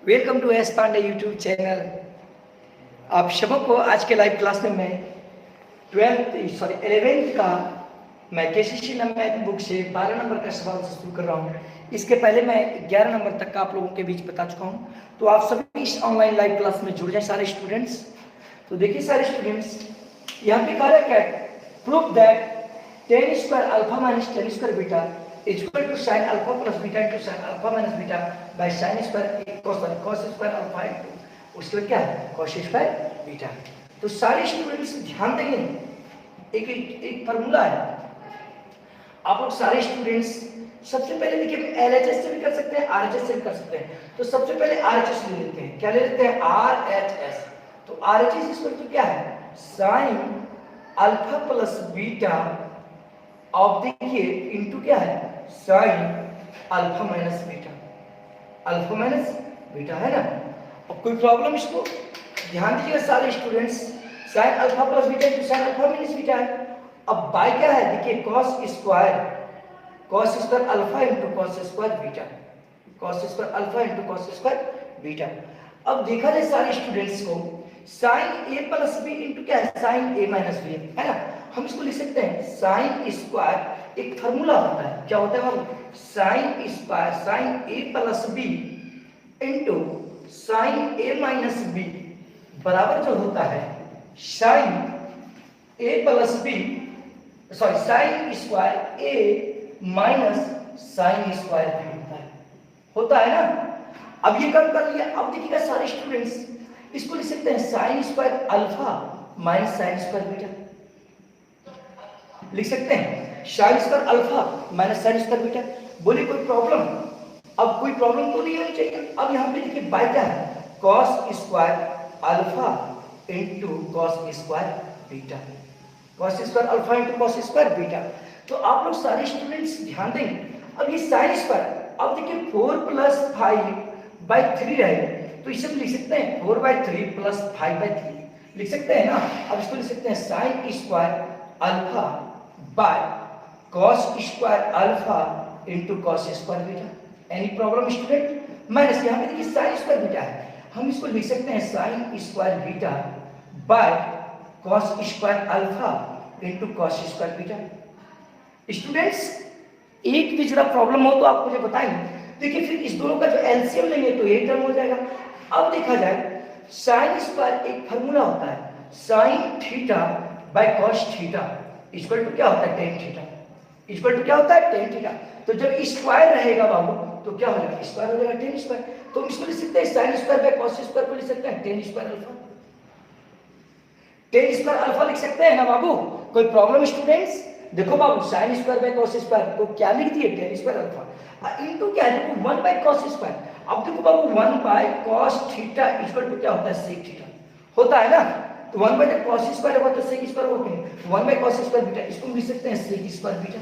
Welcome to S Pandey YouTube channel. आप सबों को आज के लाइव क्लास में मैं 11th का मैं केसीसी मैथ बुक से 12 नंबर का सवाल से शुरू कर रहा हूँ। इसके पहले मैं 11 नंबर तक का आप लोगों के बीच बता चुका हूँ, तो आप सभी इस ऑनलाइन लाइव क्लास में जुड़ जाए सारे स्टूडेंट्स। तो देखिए सारे स्टूडेंट्स, यहाँ पे कह रहा है क्या, prove that tan square alpha minus tan square beta is equal to sin alpha plus beta into sin alpha minus beta by sin square cos square alpha into उसके बाद क्या है cos square beta। तो सारे students ध्यान देंगे, एक formula है। आप लोग सारे स्टूडेंट्स सबसे पहले देखिए एलएचएस से भी कर सकते हैं, आरएचएस से भी कर सकते हैं। तो सबसे पहले आरएचएस ले लेते हैं। क्या ले लेते हैं? आरएचएस। तो आरएचएस इसको तो क्या है, sin अल्फा प्लस बीटा अब देखिए इनटू क्या है, sine alpha minus beta, alpha minus beta है ना। अब कोई प्रॉब्लम इसको ध्यान दीजिएगा सारे students, sine alpha plus beta into sine alpha minus beta है। अब बाय क्या है, देखिए cos square alpha into cos square beta, cos square alpha into cos square beta. अब देखा जाए सारे स्टूडेंट्स को, sign A plus B into क्या है, साइन ए माइनस बी है ना। हम इसको लिख सकते हैं साइन स्क्वायर, एक फार्मूला होता है, क्या होता है बाबू, sine square sine A plus B into sine A minus B बराबर जो होता है sine A plus B, sorry sine square A minus sine square B होता है ना। अब ये कम कर लिया। अब देखिएगा सारे स्टूडेंट्स, इसको लिख सकते हैं sine square alpha minus sine square beta, लिख सकते हैं sine square alpha minus sine square beta. बोलिए कोई प्रॉब्लम? अब कोई प्रॉब्लम तो नहीं होनी चाहिए। अब यहाँ पे देखिए बाय क्या है, cos square alpha into cos square beta, cos square alpha into cos square beta. तो आप लोग सारे स्टूडेंट्स ध्यान देंगे। अब ये साइन स्क्वायर, अब देखिए 4 प्लस 5/3 रहेगा, तो इसे लिख सकते हैं 4/3 प्लस 5/3 लिख सकते हैं ना। अब इसको लिख सकते हैं sine square alpha by cos square alpha into cos square beta. Any problem student? Minus यहाँ पे देखिए साइन स्क्वायर बीटा है, हम इसको लिख सकते हैं sine square beta by cos square alpha into cos square beta. Students एक भी जरा प्रॉब्लम हो तो आप मुझे बताएंगे। देखिए फिर इस दोनों का जो एलसीएम लेंगे तो एक टर्म हो जाएगा। अब देखा जाए साइन स्क्वायर एक फार्मूला होता है, sine theta by cos theta equal to क्या होता है, टेन थीटा इक्वल टू क्या होता है, टेन थीटा। तो जब स्क्वायर रहेगा बाबू तो क्या हो जाएगा, स्क्वायर हो जाएगा टेन स्क्वायर। तो हम इसको लिख सकते हैं sine square by cos square को लिख सकते हैं tan square alpha, tan square alpha लिख सकते हैं ना बाबू। कोई प्रॉब्लम स्टूडेंट्स? देखो बाबू sine square by cos square को क्या लिख दिए, टेन स्क्वायर अल्फा इनटू क्या है, देखो 1 बाय cos स्क्वायर। अब देखो बाबू 1 by cos theta equal to क्या होता है, sec थीटा होता है ना। तो 1 बाय cos स्क्वायर होगा तो sec स्क्वायर होगा, 1 बाय cos स्क्वायर बीटा, इसको लिख सकते हैं sec स्क्वायर बीटा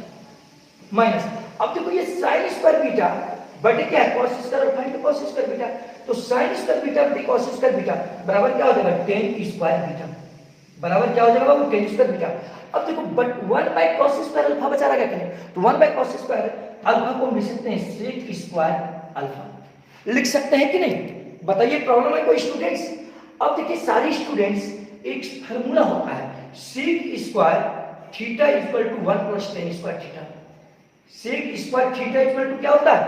माइनस। अब देखो ये sin स्क्वायर बीटा बटे क्या है, cos square alpha into cos square beta. तो sin स्क्वायर बीटा बटे cos स्क्वायर बीटा बराबर क्या हो जाएगा, tan स्क्वायर बीटा बराबर क्या हो जाएगा बाबू, tan स्क्वायर बीटा। अब देखो but 1 by cos square alpha बचा रहा क्या, तो 1 बाय cos स्क्वायर अल्फा को लिख सकते हैं sec स्क्वायर अल्फा, लिख सकते हैं कि नहीं? बताइए प्रॉब्लम है कोई स्टूडेंट्स? अब देखिए सारे स्टूडेंट्स, एक फार्मूला होता है sec square theta equal to 1 plus tan square theta. sec square theta equal to क्या होता है,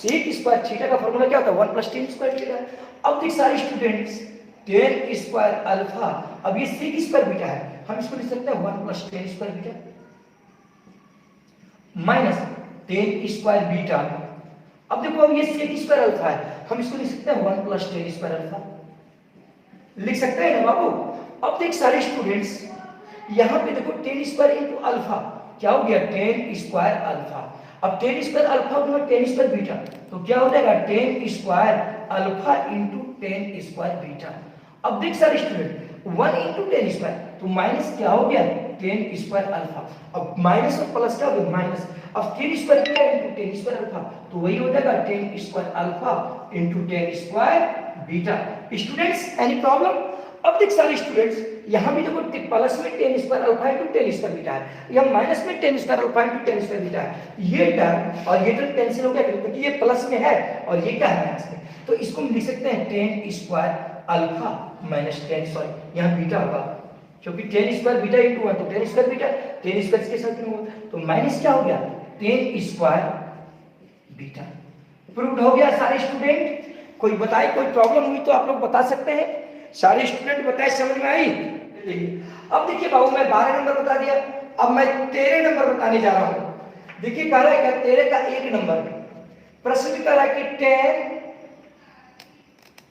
sec स्क्वायर थीटा का फार्मूला क्या होता है, 1 प्लस tan स्क्वायर थीटा। अब देखिए सारे स्टूडेंट्स tan स्क्वायर अल्फा, अब ये sec स्क्वायर बीटा है, हम इसको लिख सकते हैं 1 plus tan square beta minus tan square beta. अब देखो अब ये sec स्क्वायर अल्फा है, हम इसको लिख सकते हैं 1 प्लस tan स्क्वायर अल्फा, लिख सकते हैं ना बाबू। अब देख सारे स्टूडेंट्स, यहाँ पे देखो tan स्क्वायर इनटू अल्फा क्या हो गया, tan स्क्वायर अल्फा। अब tan स्क्वायर अल्फा गुना tan स्क्वायर बीटा तो क्या हो जाएगा, tan square alpha into tan square beta. अब देख सारे स्टूडेंट 1 इनटू tan स्क्वायर तो माइनस क्या हो गया, tan स्क्वायर अल्फा। अब माइनस और प्लस क्या हो गया, माइनस। अब tan square beta into tan square alpha तो वही हो जाएगा tan square alpha into tan square beta. Students any problem? अब देख सारे स्टूडेंट्स, यहाँ भी देखो प्लस में ten square alpha into ten square beta है, यहाँ माइनस में ten square alpha into ten square beta है। ये टर्म और ये टर्म कैंसिल हो गया क्योंकि ये प्लस में है और ये क्या है माइनस में, तो इसको हम लिख सकते हैं tan square alpha minus tan, sorry यहाँ बीटा होगा क्योंकि tan square beta into one, तो tan square beta, tan square के साथ में होगा तो माइनस क्या हो गया टेन स्क्वायर बीटा। प्रूव्ड हो गया सारे स्टूडेंट। कोई बताए कोई प्रॉब्लम हुई तो आप लोग बता सकते हैं, सारे स्टूडेंट बताए, समझ में आई? अब देखिए बाबू मैं 12 नंबर बता दिया, अब मैं 13 नंबर बताने जा रहा हूं। देखिए कह रहा है क्या 13 का 1 नंबर, प्रश्न भी कह रहा है कि 10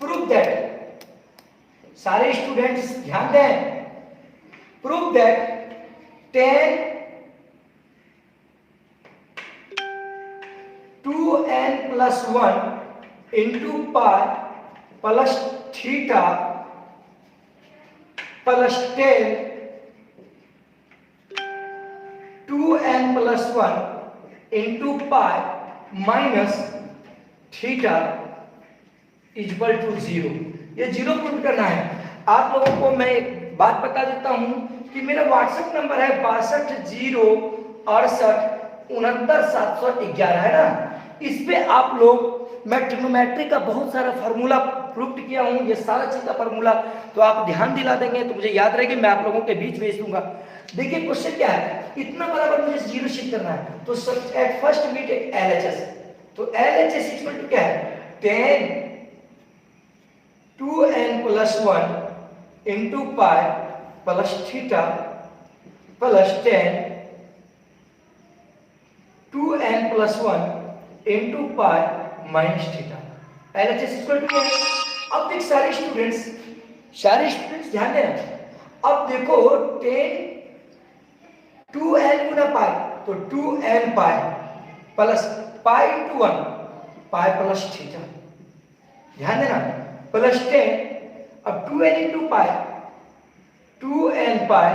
प्रूव दैट, सारे स्टूडेंट्स ध्यान दें, prove that 10 2n plus 1 into pi plus theta plus 10 2n plus 1 into pi minus theta is equal to 0। ये 0 प्रूव करना है। आप लोगों को मैं एक बात बता देता हूं कि मेरा व्हाट्सएप नंबर है 62 068 69 711 है ना, इस पे आप लोग, मैं ट्रिग्नोमेट्री का बहुत सारा फार्मूला प्रूफ किया हूं, ये सारा चीज का फार्मूला तो आप ध्यान दिला देंगे तो मुझे याद रहेगी, मैं आप लोगों के बीच भेज दूंगा। देखिए क्वेश्चन क्या है, इतना बराबर मुझे जीरो शिफ्ट करना है, तो एट फर्स्ट मीट एलएचएस, तो एलएचएस इक्वल टू क्या है 10 2n plus 1 into pi plus theta plus 10 2n plus 1 into pi minus theta, LHS equal to क्या है। अब देख सारे स्टूडेंट्स ध्यान देना, अब देखो 10 2n गुना पाई तो 2n pi plus pi into 1 पाई प्लस थीटा, ध्यान देना, प्लस 10, अब 2n into pi 2n pi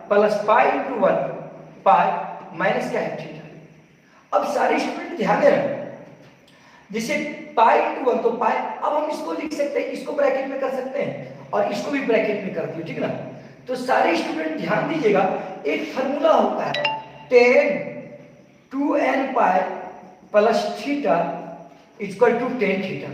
plus pi into 1 pi minus क्या है थीटा। अब सारे स्टूडेंट ध्यान देना, जिसे पाई इंटू 1 तो पाई, अब हम इसको लिख सकते हैं, इसको ब्रैकेट में कर सकते हैं और इसको भी ब्रैकेट में कर दियो, ठीक ना। तो सारे स्टूडेंट ध्यान दीजिएगा, एक फार्मूला होता है 10 2n pi plus theta equal to 10 theta,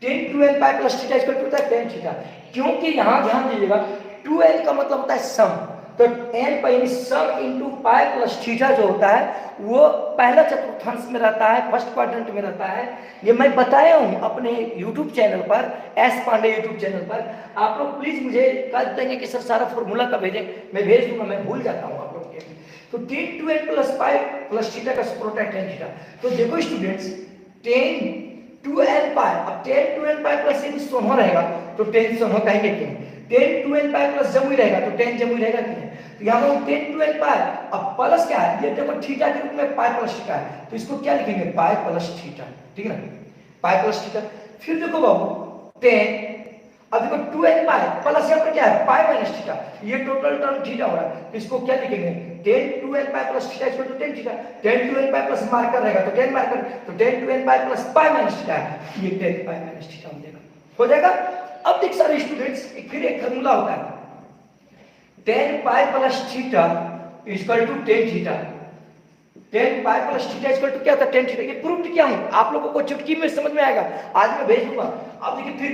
10 2n pi plus theta equal to होता है 10 थीटा, क्योंकि यहां ध्यान दीजिएगा 2n का मतलब होता है सम, तो n पाई सम इंटू पाई प्लस थीटा जो होता है वो पहला चतुर्थांश में रहता है, फर्स्ट क्वाड्रेंट में रहता है। ये मैं बताया हूं अपने YouTube चैनल पर, एस पांडे YouTube चैनल पर। आप लोग प्लीज मुझे कह देंगे कि सर सारा फॉर्मूला का भेजें, मैं भेज दूंगा, मैं भूल जाता हूं आप लोग के। तो 10 2n plus pi plus theta का सपोर्ट है 10 थीटा। तो देखो स्टूडेंट्स 10 2n पाई, अब 10 2n पाई प्लस यदि सोनो रहेगा तो 10 सोनो कहेंगे कि 10 2n पाई प्लस जमुई रहेगा तो 10 जमुई रहेगा कि नहीं, तो यहाँ पर 10 2n पाई, अब प्लस क्या है, ये देखो थीटा के रूप में पाई प्लस थीटा है, तो इसको क्या लिखेंगे पाई प्लस थीटा, ठीक है ना, पाई प्लस थीटा। फिर देखो बाबू 10, अब देखो 2n पाई प्लस यहाँ पर क्या है पाई माइनस थीटा, ये टोटल टर्म थीटा हो रहा है, तो इसको क्या लिखेंगे 10 2n pi plus theta equal to 10 theta, 10 2n pi plus marker रहेगा तो 10 मार्कर, तो 10 2n pi plus pi minus theta है, ये 10 पाई माइनस थीटा हो जाएगा। अब देख सारे स्टूडेंट्स फिर एक फार्मूला होता है 10 pi plus theta equal to 10 theta, 10 pi plus theta equal to क्या होता है 10 थीटा। ये प्रूफ किया हूं, आप लोगों को चुटकी में समझ में आएगा, आज मैं भेज दूंगा। अब देखिए फिर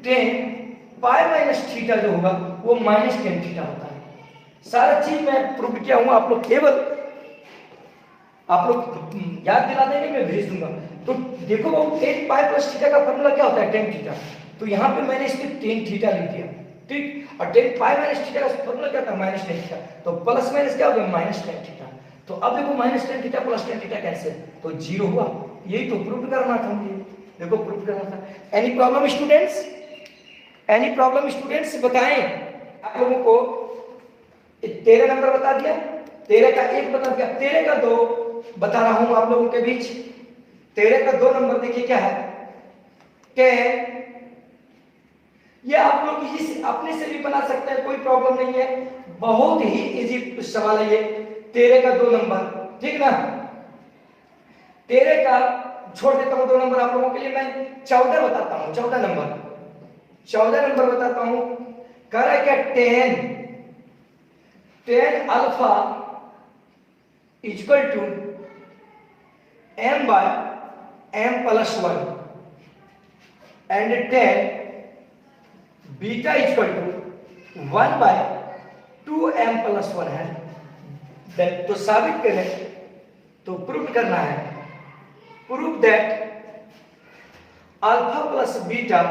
10 पाई माइनस थीटा जो होगा वो माइनस 10 थीटा होता है। सारा चीज मैं प्रूफ किया हूं, आप लोग केवल आप लोग याद दिला देंगे, मैं भेज दूंगा। तो देखो वो 10 पाई प्लस थीटा का फार्मूला क्या होता है 10 थीटा, तो यहाँ पे मैंने इसके 10 थीटा लिख दिया, ठीक, और 10 पाई माइनस थीटा का फार्मूला क्या था माइनस 10 थीटा, तो प्लस माइनस क्या हो गया माइनस 10 थीटा। तो अब देखो minus 10 theta plus 10 theta cancel, तो जीरो हुआ, यही तो प्रूफ करना था मुझे, देखो प्रूफ करना था। Any problem students, any problem students बताएं। आप लोगों को 13 नंबर बता दिया, 13 का 1 बता दिया, 13 का 2 बता रहा हूं आप लोगों के बीच। 13 का 2 नंबर देखिए क्या है कि ये आप लोग इसी अपने से भी बना सकते हैं, कोई प्रॉब्लम नहीं है, बहुत ही इजी सवाल है ये 13 का 2 नंबर, ठीक ना। 13 का छोड़ देता हूं 2 नंबर आप लोगों के लिए, मैं 14 बताता हूं, 14 नंबर 14 नंबर बताता हूं, कह रहा है क्या, tan alpha equal to m by m plus 1 and 10 beta equal to 1 by 2m plus 1 है। तो साबित करें, तो प्रूव करना है, prove that alpha plus beta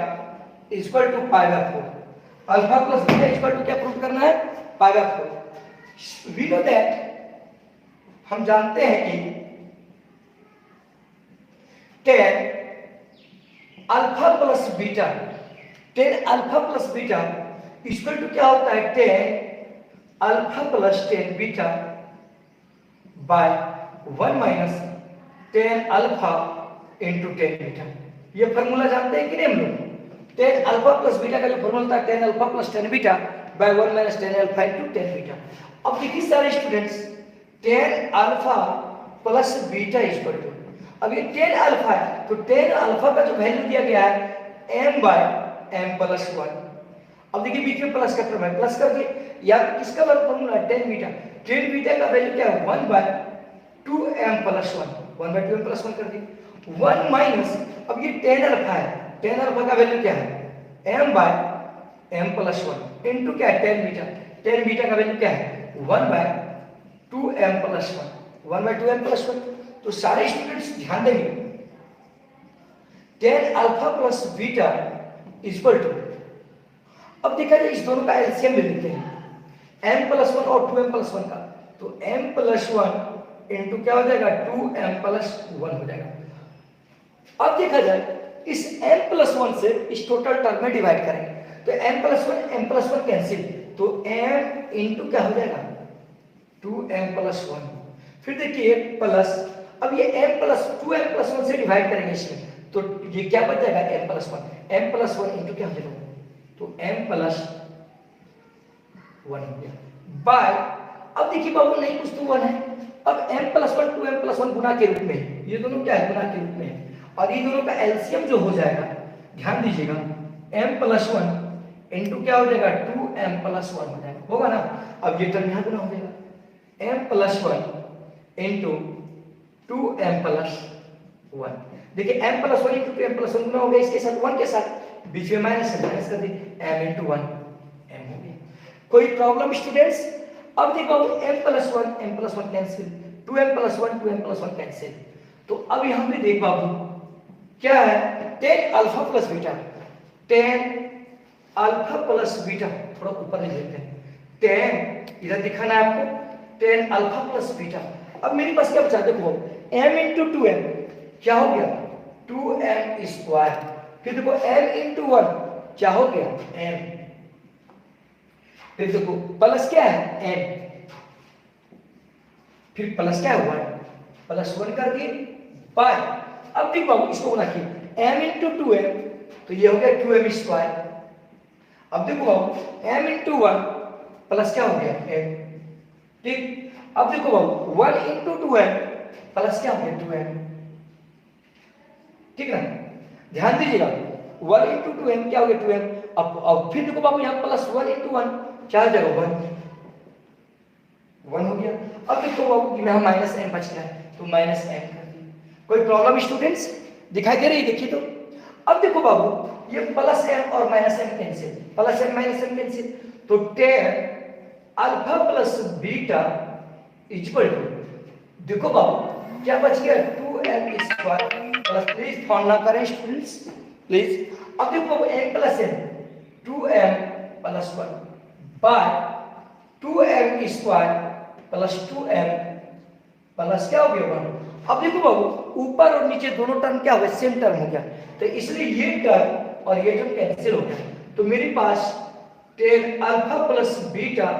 equal to pi by 4। Alpha plus beta equal to क्या प्रूव करना है, pi by 4। We know that, हम जानते हैं कि 10 alpha plus beta, 10 alpha plus beta equal to क्या होता है, 10 alpha plus 10 beta by 1 minus 10 alpha into 10 beta. ये फॉर्मूला जानते हैं कि नहीं हम लोग, 10 अल्फा प्लस बीटा का जो फॉर्मूला था 10 alpha plus 10 beta by 1 minus 10 alpha into 10 beta. अब देखिए सारे students, 10 alpha plus beta equal to, अब ये 10 अल्फा है तो 10 अल्फा का जो वैल्यू दिया गया है m बाय m प्लस 1। अब देखिए बीच में प्लस का टर्म है, प्लस कर दिए, या किसका फॉर्मूला है, 10 बीटा। 10 बीटा का वैल्यू क्या है, 1 by 2m plus 1, 1 by 2m plus 1 कर दिए। 1 माइनस, अब ये 10 अल्फा है, 10 अल्फा का वैल्यू क्या है, m by m plus 1 into क्या है 10 बीटा। 10 बीटा का वैल्यू क्या है, 1 by 2m plus 1, 1 by 2m plus 1। तो सारे स्टूडेंट्स ध्यान देंगे, 10 alpha plus beta equal to, अब देखा जाए इस दोनों का एलसीएम ले लेते हैं, m प्लस 1 और 2m प्लस 1 का, तो m प्लस 1 इंटू क्या हो जाएगा, 2m प्लस 1 हो जाएगा। अब देखा जाए इस m प्लस 1 से इस टोटल टर्म में डिवाइड करेंगे, तो m प्लस 1 कैंसिल, तो m इंटू क्या हो जाएगा, 2m प्लस 1। फिर देखिए प्लस, अब ये m प्लस 2m प्लस 1 से डिवाइड करेंगे इसमें, तो ये क्या बच जाएगा, m plus 1, m plus 1 into क्या हो जाएगा, तो m प्लस 1 हो गया बाय, अब देखिए बाबू नहीं कुछ तो 1 है, अब m प्लस 1 2m प्लस 1 गुना के रूप में, ये दोनों क्या है, गुना के रूप में, और ये दोनों का एलसीएम जो हो जाएगा, ध्यान दीजिएगा, m प्लस 1 इंटू क्या हो जाएगा, 2m प्लस 1 हो जाएगा, होगा ना। अब ये टर्म यहाँ गुना हो जाएगा, m plus 1 into 2m plus 1। देखिए m plus 1 into 2m plus 1 गुना हो गया इसके साथ 1 के साथ, बीच में माइनस है, माइनस कर दी, m इंटू 1 m हो गया। कोई प्रॉब्लम स्टूडेंट्स? अब देखो m plus 1 cancel, 2m plus 1 2m plus 1 cancel, तो अब यहाँ पे देख बाबू क्या है, 10 alpha plus beta, 10 alpha plus beta, थोड़ा ऊपर ले लेते हैं, 10 इधर दिखाना है आपको, 10 अल्फा प्लस बीटा। अब मेरे पास क्या बचा, देखो m इंटू 2m क्या हो गया, 2m स्क्वायर, फिर देखो m इंटू 1 क्या हो गया, m, फिर देखो प्लस क्या है m, फिर प्लस क्या है 1, प्लस 1 कर दिए बाय, अब देखो इसको गुना किए, m इंटू 2m तो ये हो गया 2m स्क्वायर। अब देखो m इंटू 1 प्लस क्या हो गया m, ठीक। अब देखो बाबू 1 इंटू 2m प्लस क्या हो गया 2m, ठीक ना, ध्यान दीजिएगा, 1 इंटू 2m क्या हो गया 2m। अब फिर देखो बाबू यहाँ प्लस 1 इंटू 1 क्या हो जाएगा 1 हो गया। अब देखो बाबू कि यहाँ माइनस m बच गया है, तो माइनस m कर दिया। कोई प्रॉब्लम स्टूडेंट्स दिखाई दे रही है, देखिए तो। अब देखो बाबू ये प्लस m और minus m cancel, plus m minus m cancel, तो 10 alpha plus beta equal to, देखो बाबू क्या बच गया 2m square plus, please phone ना करें स्टूडेंट्स प्लीज। अब देखो m plus m 2m plus 1 by 2m square plus 2m plus क्या हो गया 1। अब देखो बाबू ऊपर और नीचे दोनों टर्म क्या हो गया, सेम टर्म हो गया, तो इसलिए ये टर्म और ये टर्म कैंसिल हो गया, तो मेरे पास 10 alpha plus beta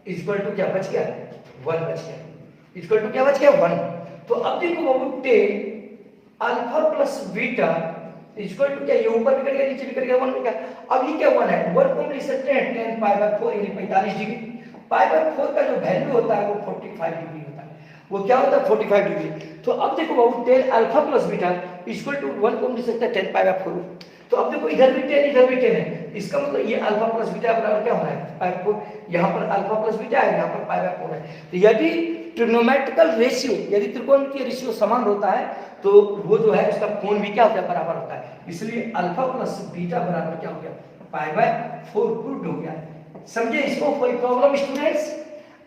equal to क्या बच गया 1 बच गया, इक्वल टू क्या बच गया 1। तो अब देखो बाबू 10 alpha plus beta equal to क्या, ये ऊपर भी कट गया नीचे भी कट गया 1 हो गया। अब ये क्या 1 है, 1 को हम लिख सकते हैं 10 पाई बाय 4 यानी 45 डिग्री। पाई बाय 4 का जो वैल्यू होता है वो 45 डिग्री होता है, वो क्या होता है 45 डिग्री। तो अब देखो बाबू 10 alpha plus beta equal to 1 को हम लिख सकते हैं 10 पाई बाय 4। तो अब देखो इधर भी 10 इधर भी 10 है, इसका मतलब ये अल्फा प्लस बीटा बराबर क्या हो रहा है पाई 4। यहाँ पर अल्फा प्लस बीटा है, यहाँ पर पाई बाय 4 है। तो यदि ट्रिग्नोमेट्रिकल रेशियो, यदि त्रिकोणमितीय रेशियो समान होता है तो वो जो है उसका कोण भी क्या होता है बराबर होता है। इसलिए अल्फा प्लस बीटा बराबर क्या हो गया पाई बाय 4 प्रूव्ड हो गया। समझे इसको? कोई प्रॉब्लम स्टूडेंट्स?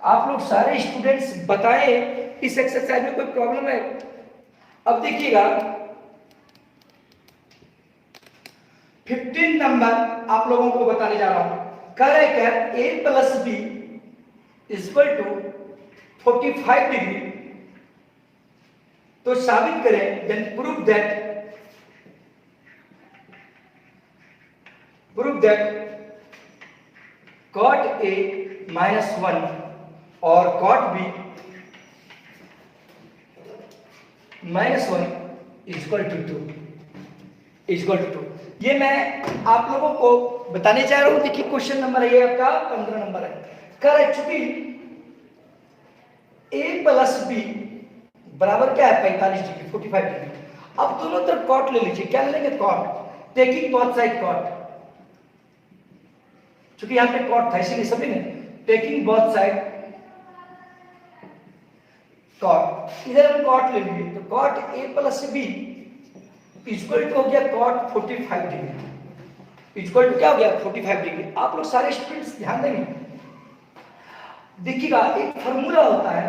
आप लोग सारे स्टूडेंट्स बताएं इस एक्सरसाइज में कोई प्रॉब्लम है? अब देखिएगा 15 नंबर आप लोगों को बताने जा रहा हूं। कह रहे हैं a plus B equal to 45 degree. तो साबित करें, then prove that cot a minus 1 और cot b minus 1 equal to 2। ये मैं आप लोगों को बताने जा रहा हूं। देखिए क्वेश्चन नंबर है आपका 15 नंबर है। कर चूंकि a प्लस बी बराबर क्या है 45 डिग्री 45 डिग्री। अब दोनों तरफ कॉट ले लीजिए। क्या लेंगे? Cot, taking both side cot. क्योंकि यहां पे कॉट था इसीलिए सभी ने टेकिंग बोथ साइड कॉट। इधर हम कॉट ले लेंगे तो cot a plus B equal to हो गया कॉट 45 डिग्री। इक्वल टू क्या हो गया 45 डिग्री। आप लोग सारे स्टूडेंट्स ध्यान देंगे, देखिएगा एक फार्मूला होता है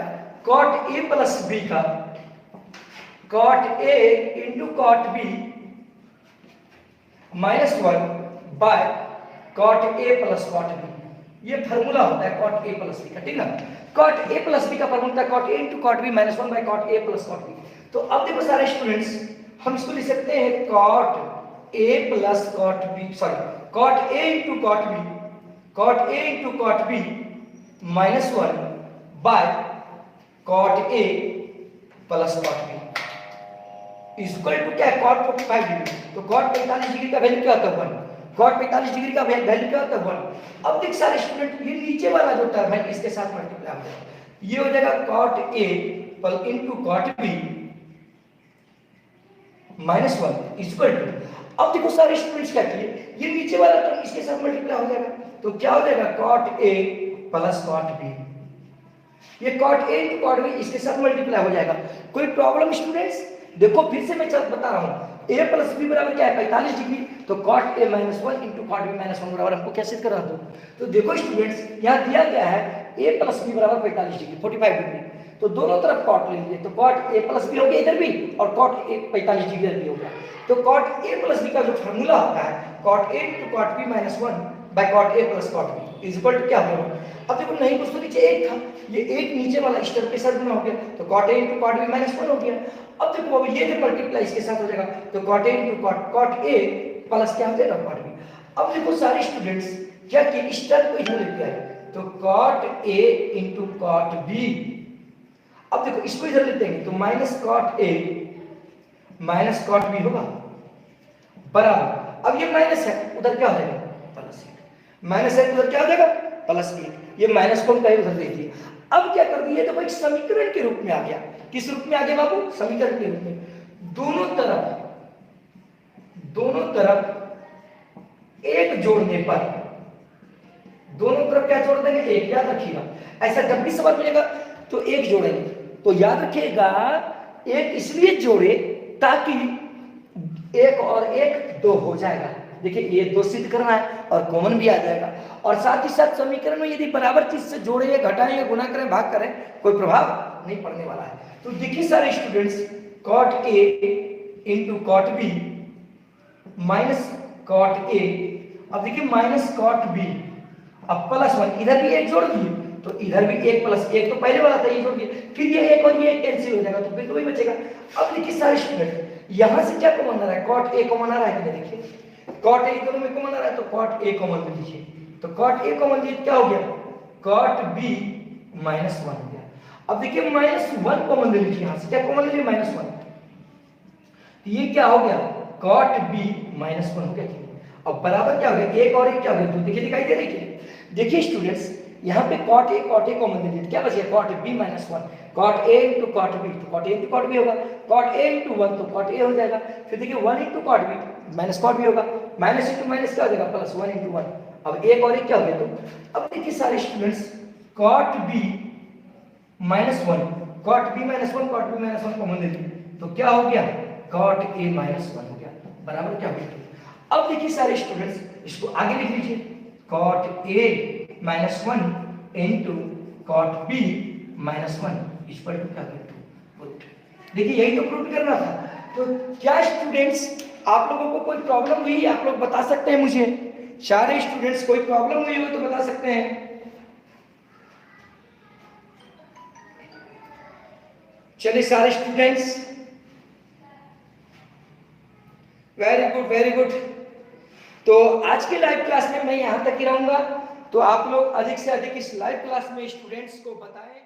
कॉट a प्लस बी का, cot a into cot B minus 1 by cot a plus cot B. ये फार्मूला होता है कॉट a प्लस बी का, ठीक है। कॉट a प्लस बी का formula cot a into cot B minus 1 by cot a plus cot B. तो अब देखो सारे स्टूडेंट्स, हम इसको लिख सकते हैं cot a plus cot B, sorry cot a into cot B, cot a into cot B minus 1 by cot a plus cot B equal to क्या है कॉट 45 डिग्री। तो कॉट 45 डिग्री का वैल्यू क्या होता है 1। कॉट 45 डिग्री का value क्या होता है 1। अब देख सारे स्टूडेंट, ये नीचे वाला जो टर्म है इसके साथ मल्टीप्लाई हो जाएगा। ये हो जाएगा cot a plus into cot B minus 1 equal to. अब देखो सारे स्टूडेंट्स क्या किए, ये नीचे वाला टर्म इसके साथ मल्टीप्लाई हो जाएगा। तो क्या हो जाएगा cot a plus cot B. ये cot a into cot B इसके साथ मल्टीप्लाई हो जाएगा। कोई प्रॉब्लम स्टूडेंट्स? देखो फिर से मैं बता रहा हूं, a प्लस बी बराबर क्या है 45 डिग्री। तो cot a minus 1 into cot B minus 1 बराबर हमको कैसे करा दो। तो देखो स्टूडेंट्स यहाँ दिया गया है a प्लस बी बराबर 45 डिग्री 45 डिग्री। तो दोनों तरफ कॉट ले लीजिए। तो कॉट a प्लस बी हो गया इधर भी और कॉट a 45 डिग्री इधर भी हो गया। तो कॉट a प्लस बी का जो फार्मूला होता है cot a into cot B minus 1 by cot a plus cot B is equal to क्या होगा। अब देखो नहीं कुछ तो नीचे एक था, ये एक नीचे वाला इस टर्म के साथ गुना हो गया तो cot a into cot B minus 1 हो गया। अब देखो अब ये जो मल्टीप्लाई इसके साथ हो जाएगा तो cot a into cot a plus क्या हो जाएगा कॉट बी। अब देखो सारे स्टूडेंट्स क्या कि इस टर्म को इधर लेके आए तो cot a into cot B. अब देखो इसको इधर लेते हैं तो minus cot a minus cot B होगा बराबर। अब ये माइनस है उधर क्या हो जाएगा प्लस 1, माइनस है उधर क्या हो जाएगा प्लस 1। ये माइनस को हम कहीं उधर दे दिए। अब क्या कर दिए, तो एक समीकरण के रूप में आ गया। किस रूप में आ गया बाबू? समीकरण के रूप में। दोनों तरफ एक जोड़ने पर, दोनों तरफ क्या जोड़ देंगे एक। याद रखिएगा ऐसा जब भी सवाल मिलेगा तो एक जोड़ेंगे। तो याद रखिएगा एक इसलिए जोड़े ताकि एक और एक दो हो जाएगा। देखिए ये दो सिद्ध करना है और कॉमन भी आ जाएगा। और साथ ही साथ समीकरण में यदि बराबर चीज से जोड़े या घटाएं या गुणा करें भाग करें कोई प्रभाव नहीं पड़ने वाला है। तो देखिए सारे students cot a into cot B minus cot a। अब देखिए माइनस कॉट बी अब प्लस 1, इधर भी एक जोड़ दिए तो इधर भी एक प्लस 1 तो पहले वाला था ये जोड़ दिए, फिर ये एक और ये कैंसिल हो जाएगा तो फिर तो वही बचेगा। अब देखिए सारे स्टूडेंट यहां से क्या कॉमन आ रहा है कॉट a कॉमन आ रहा है। देखिए कॉट a दोनों में कॉमन आ रहा है तो कॉट a कॉमन ले लीजिए। तो कॉट a कॉमन लिए क्या हो गया कॉट b माइनस 1 हो गया। अब देखिए माइनस 1 कॉमन ले लीजिए, यहां से क्या कॉमन ले लिए माइनस 1। ये क्या हो गया कॉट b माइनस 1 हो गया। अब बराबर क्या हो गया एक और एक क्या हो गया तो देखिए दिखाई दे रही है। देखिए स्टूडेंट्स यहाँ पे cot a कॉमन ले लिया, क्या बच गया cot b minus 1, cot a into cot b, तो cot a into cot b होगा, cot a इंटू 1 तो cot a हो जाएगा, फिर देखिए 1 into cot b minus cot b होगा, माइनस इंटू माइनस क्या हो जाएगा प्लस 1 इंटू 1, अब एक और एक क्या हो गया, तो अब देखिए सारे students cot b minus 1, cot b minus 1 cot b minus 1 common ले लिए, तो क्या हो गया cot a माइनस 1 हो गया, बराबर क्या हो गया। अब देखिए सारे स्टूडेंट्स इसको आगे लिख लीजिए, cot a minus 1 into cot b minus 1 इस पर क्या पुट, देखिए यही तो प्रूव करना था। तो क्या स्टूडेंट्स आप लोगों को कोई प्रॉब्लम हुई, आप लोग बता सकते हैं मुझे, सारे स्टूडेंट्स कोई प्रॉब्लम हुई हो तो बता सकते हैं। चलिए सारे students, very good very good. तो आज के लाइव क्लास में मैं यहां तक ही रहूंगा, तो आप लोग अधिक से अधिक इस लाइव क्लास में स्टूडेंट्स को बताएं।